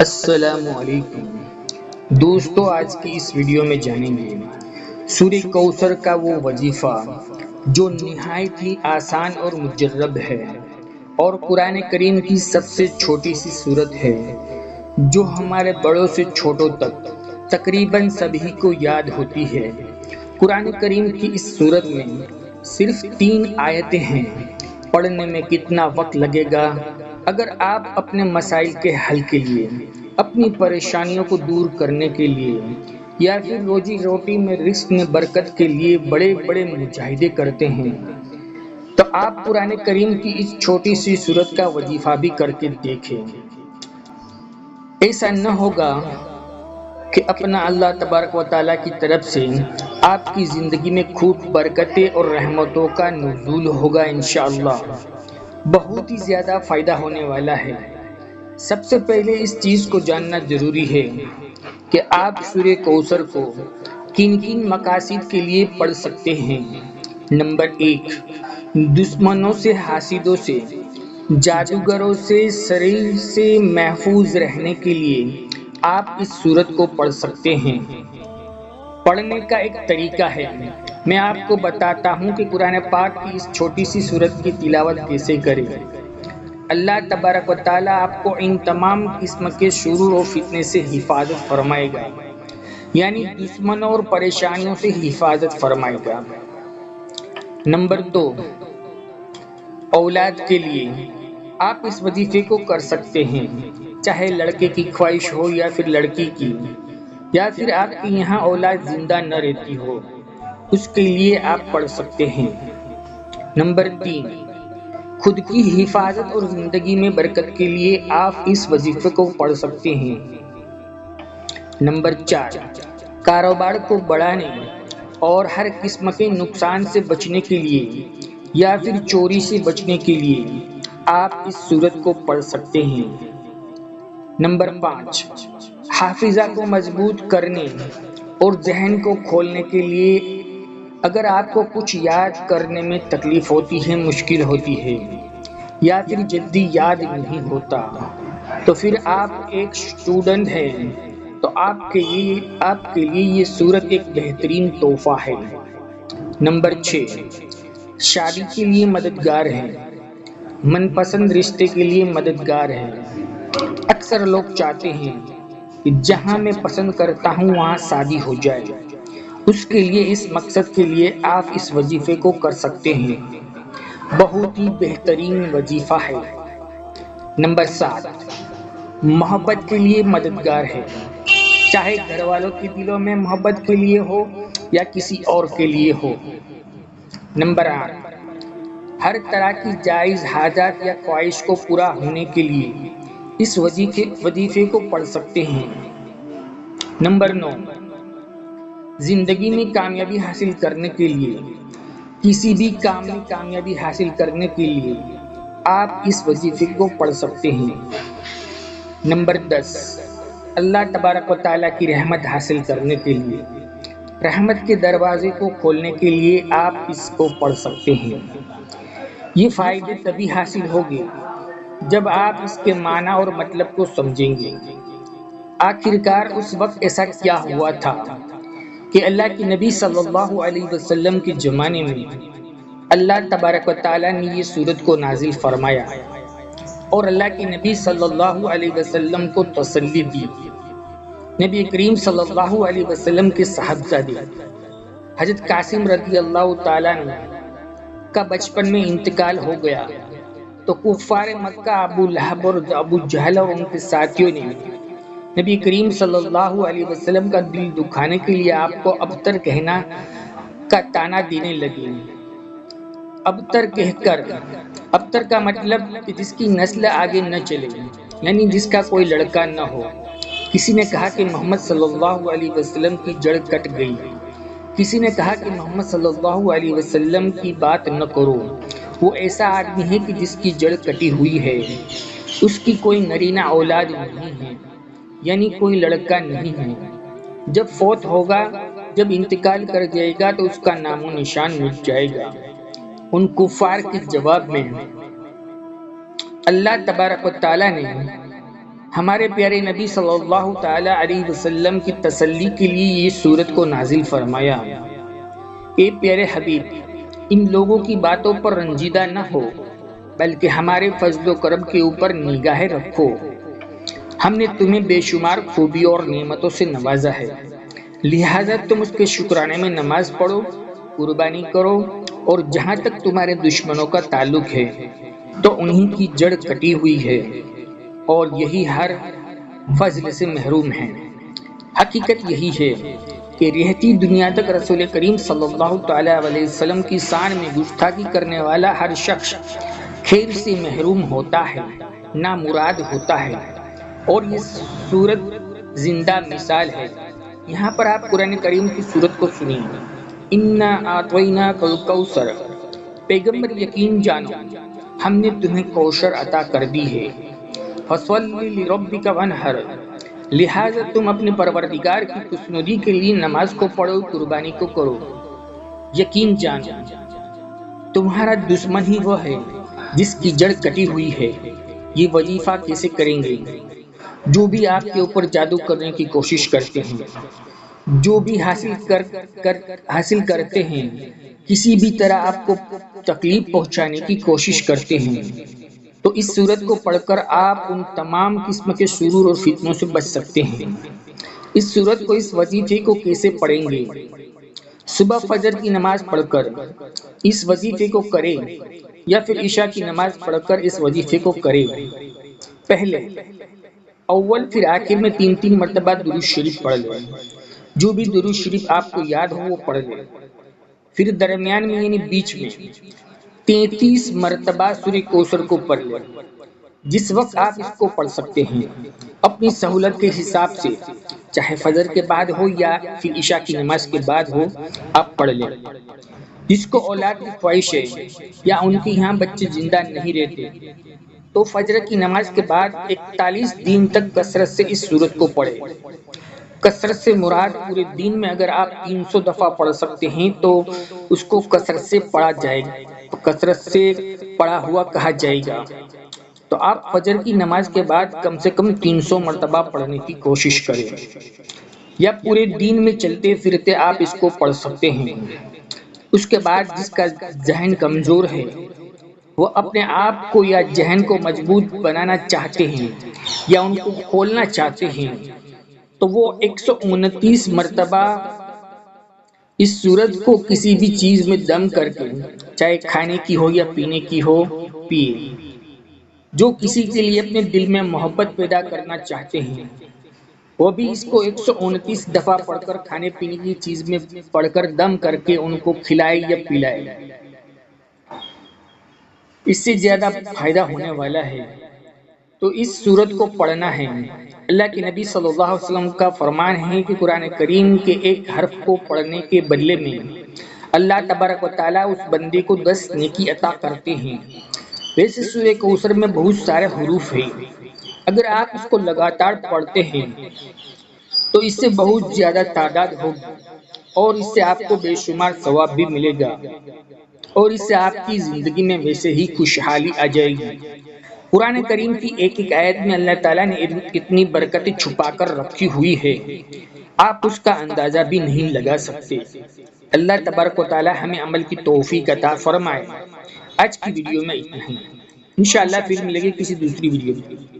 السلام علیکم دوستو، آج کی اس ویڈیو میں جانیں گے سورہ کوثر کا وہ وظیفہ جو نہایت ہی آسان اور مجرب ہے اور قرآن کریم کی سب سے چھوٹی سی سورت ہے جو ہمارے بڑوں سے چھوٹوں تک تقریباً سبھی کو یاد ہوتی ہے۔ قرآن کریم کی اس سورت میں صرف 3 آیتیں ہیں۔ پڑھنے میں کتنا وقت لگے گا؟ اگر آپ اپنے مسائل کے حل کے لیے، اپنی پریشانیوں کو دور کرنے کے لیے یا پھر روزی روٹی میں رزق میں برکت کے لیے بڑے بڑے مجاہدے کرتے ہیں تو آپ قرآن کریم کی اس چھوٹی سی سورت کا وظیفہ بھی کر کے دیکھیں۔ ایسا نہ ہوگا کہ اپنا اللہ تبارک و تعالیٰ کی طرف سے آپ کی زندگی میں خوب برکتیں اور رحمتوں کا نزول ہوگا۔ انشاءاللہ بہت ہی زیادہ فائدہ ہونے والا ہے۔ سب سے پہلے اس چیز کو جاننا ضروری ہے کہ آپ سورہ کوثر کو کن کن مقاصد کے لیے پڑھ سکتے ہیں۔ نمبر 1، دشمنوں سے، حاسدوں سے، جادوگروں سے، شریر سے محفوظ رہنے کے لیے آپ اس سورت کو پڑھ سکتے ہیں۔ پڑھنے کا ایک طریقہ ہے، میں آپ کو بتاتا ہوں کہ قرآن پاک کی اس چھوٹی سی سورت کی تلاوت کیسے کریں۔ اللہ تبارک و تعالیٰ آپ کو ان تمام قسم کے شرور و فتنے سے حفاظت فرمائے گا، یعنی دشمنوں اور پریشانیوں سے حفاظت فرمائے گا۔ نمبر 2، اولاد کے لیے آپ اس وظیفے کو کر سکتے ہیں، چاہے لڑکے کی خواہش ہو یا پھر لڑکی کی، یا پھر آپ کے یہاں اولاد زندہ نہ رہتی ہو، اس کے لیے آپ پڑھ سکتے ہیں۔ نمبر 3، خود کی حفاظت اور زندگی میں برکت کے لیے آپ اس وظیفے کو پڑھ سکتے ہیں۔ نمبر 4، کاروبار کو بڑھانے اور ہر قسم کے نقصان سے بچنے کے لیے یا پھر چوری سے بچنے کے لیے آپ اس سورت کو پڑھ سکتے ہیں۔ نمبر 5، حافظہ کو مضبوط کرنے اور ذہن کو کھولنے کے لیے اگر آپ کو کچھ یاد کرنے میں تکلیف ہوتی ہے، مشکل ہوتی ہے یا پھر جلدی یاد نہیں ہوتا، تو پھر آپ ایک اسٹوڈنٹ ہیں تو آپ کے لیے یہ سورت ایک بہترین تحفہ ہے۔ نمبر 6، شادی کے لیے مددگار ہے، من پسند رشتے کے لیے مددگار ہے۔ اکثر لوگ چاہتے ہیں کہ جہاں میں پسند کرتا ہوں وہاں شادی ہو جائے، اس کے لیے، اس مقصد کے لیے آپ اس وظیفے کو کر سکتے ہیں۔ بہت ہی بہترین وظیفہ ہے۔ نمبر 7، محبت کے لیے مددگار ہے، چاہے گھر والوں کے دلوں میں محبت کے لیے ہو یا کسی اور کے لیے ہو۔ نمبر 8، ہر طرح کی جائز حاجات یا خواہش کو پورا ہونے کے لیے اس وظیفے کو پڑھ سکتے ہیں۔ نمبر 9، زندگی میں کامیابی حاصل کرنے کے لیے، کسی بھی کام میں کامیابی حاصل کرنے کے لیے آپ اس وظیفے کو پڑھ سکتے ہیں۔ نمبر 10، اللہ تبارک و تعالیٰ کی رحمت حاصل کرنے کے لیے، رحمت کے دروازے کو کھولنے کے لیے آپ اس کو پڑھ سکتے ہیں۔ یہ فائدے تبھی حاصل ہوگے جب آپ اس کے معنی اور مطلب کو سمجھیں گے۔ آخرکار اس وقت ایسا کیا ہوا تھا کہ اللہ کے نبی صلی اللہ علیہ وسلم کے زمانے میں اللہ تبارک و تعالیٰ نے یہ سورت کو نازل فرمایا اور اللہ کے نبی صلی اللہ علیہ وسلم کو تسلی دی۔ نبی کریم صلی اللہ علیہ وسلم کے صاحبزادے حضرت قاسم رضی اللہ تعالیٰ عنہ کا بچپن میں انتقال ہو گیا تو کفار مکہ ابو لہب اور ابو جہل اور ان کے ساتھیوں نے نبی کریم صلی اللہ علیہ وسلم کا دل دکھانے کے لیے آپ کو ابتر کہنا کا طعنہ دینے لگے۔ ابتر کہہ کر، ابتر کا مطلب کہ جس کی نسل آگے نہ چلے، یعنی جس کا کوئی لڑکا نہ ہو۔ کسی نے کہا کہ محمد صلی اللہ علیہ وسلم کی جڑ کٹ گئی، کسی نے کہا کہ محمد صلی اللہ علیہ وسلم کی بات نہ کرو، وہ ایسا آدمی ہے کہ جس کی جڑ کٹی ہوئی ہے، اس کی کوئی نرینہ اولاد نہیں ہے، یعنی کوئی لڑکا نہیں ہے، جب فوت ہوگا، جب انتقال کر جائے گا تو اس کا نام و نشان مٹ جائے گا۔ ان کفار کے جواب میں اللہ تبارک و تعالیٰ نے ہمارے پیارے نبی صلی اللہ تعالی علیہ وسلم کی تسلی کے لیے یہ سورت کو نازل فرمایا۔ اے پیارے حبیب، ان لوگوں کی باتوں پر رنجیدہ نہ ہو، بلکہ ہمارے فضل و کرم کے اوپر نگاہیں رکھو۔ ہم نے تمہیں بے شمار خوبیوں اور نعمتوں سے نوازا ہے، لہذا تم اس کے شکرانے میں نماز پڑھو، قربانی کرو، اور جہاں تک تمہارے دشمنوں کا تعلق ہے تو انہی کی جڑ کٹی ہوئی ہے، اور یہی ہر فضل سے محروم ہیں۔ حقیقت یہی ہے کہ رہتی دنیا تک رسول کریم صلی اللہ تعالی علیہ وسلم کی شان میں گستاخی کرنے والا ہر شخص خیر سے محروم ہوتا ہے، نامراد ہوتا ہے، اور یہ سورت زندہ مثال ہے۔ یہاں پر آپ قرآن کریم کی سورت کو سنیں۔ اِنَّا أَعْطَيْنَاكَ الْكَوْثَرَ، پیغمبر یقین جانو ہم نے تمہیں کوثر عطا کر دی ہے۔ فَصَلِّ لِرَبِّكَ وَانْحَرْ، لہذا تم اپنے پروردگار کی خوشنودی کے لیے نماز کو پڑھو، قربانی کو کرو۔ یقین جانو تمہارا دشمن ہی وہ ہے جس کی جڑ کٹی ہوئی ہے۔ یہ وظیفہ کیسے کریں گے؟ جو بھی آپ کے اوپر جادو کرنے کی کوشش کرتے ہیں، جو بھی حاصل کرتے ہیں، کسی بھی طرح آپ کو تکلیف پہنچانے کی کوشش کرتے ہیں، تو اس سورت کو پڑھ کر آپ ان تمام قسم کے شرور اور فتنوں سے بچ سکتے ہیں۔ اس سورت کو، اس وظیفے کو کیسے پڑھیں گے؟ صبح فجر کی نماز پڑھ کر اس وظیفے کو کریں، یا پھر عشاء کی نماز پڑھ کر اس وظیفے کو کریں۔ پہلے اول پھر آخر میں 3 مرتبہ درود شریف پڑھ لیں۔ جو بھی درود شریف آپ کو یاد ہو وہ پڑھ لیں۔ پھر درمیان میں یعنی بیچ میں 33 مرتبہ سورہ کوثر کو پڑھ لیں۔ جس وقت آپ اس کو پڑھ سکتے ہیں، اپنی سہولت کے حساب سے، چاہے فجر کے بعد ہو یا پھر عشاء کی نماز کے بعد ہو، آپ پڑھ لیں۔ جس کو اولاد کی خواہش ہے یا ان کے یہاں بچے زندہ نہیں رہتے، تو فجر کی نماز کے بعد 41 دن تک کثرت سے اس سورت کو پڑھیں۔ کثرت سے مراد پورے دن میں اگر آپ 300 دفعہ پڑھ سکتے ہیں تو اس کو کثرت سے پڑھا جائے گا، کثرت سے پڑھا ہوا کہا جائے گا۔ تو آپ فجر کی نماز کے بعد کم سے کم 300 مرتبہ پڑھنے کی کوشش کریں، یا پورے دن میں چلتے پھرتے آپ اس کو پڑھ سکتے ہیں۔ اس کے بعد جس کا ذہن کمزور ہے، وہ اپنے آپ کو یا ذہن کو مضبوط بنانا چاہتے ہیں یا ان کو کھولنا چاہتے ہیں، تو وہ 129 مرتبہ اس سورت کو کسی بھی چیز میں دم کر کے، چاہے کھانے کی ہو یا پینے کی ہو، پیے۔ جو کسی کے لیے اپنے دل میں محبت پیدا کرنا چاہتے ہیں، وہ بھی اس کو 129 دفعہ پڑھ کر کھانے پینے کی چیز میں پڑھ کر دم کر کے ان کو کھلائے یا پلائے۔ اس سے زیادہ فائدہ ہونے والا ہے، تو اس سورت کو پڑھنا ہے۔ اللہ کے نبی صلی اللہ علیہ وسلم کا فرمان ہے کہ قرآن کریم کے ایک حرف کو پڑھنے کے بدلے میں اللہ تبارک و تعالیٰ اس بندے کو 10 نیکی عطا کرتے ہیں۔ ویسے سورہ کوثر میں بہت سارے حروف ہیں، اگر آپ اس کو لگاتار پڑھتے ہیں تو اس سے بہت زیادہ تعداد ہوگی، اور اس سے آپ کو بے شمار ثواب بھی ملے گا، اور اس سے آپ کی زندگی میں ویسے ہی خوشحالی آ جائے گی۔ قرآن کریم کی ایک ایک آیت میں اللہ تعالیٰ نے اتنی برکتیں چھپا کر رکھی ہوئی ہے، آپ اس کا اندازہ بھی نہیں لگا سکتے۔ اللہ تبارک و تعالیٰ ہمیں عمل کی توفیق عطا فرمائے۔ آج کی ویڈیو میں اتنا ہی، انشاءاللہ پھر ملیں گے کسی دوسری ویڈیو میں۔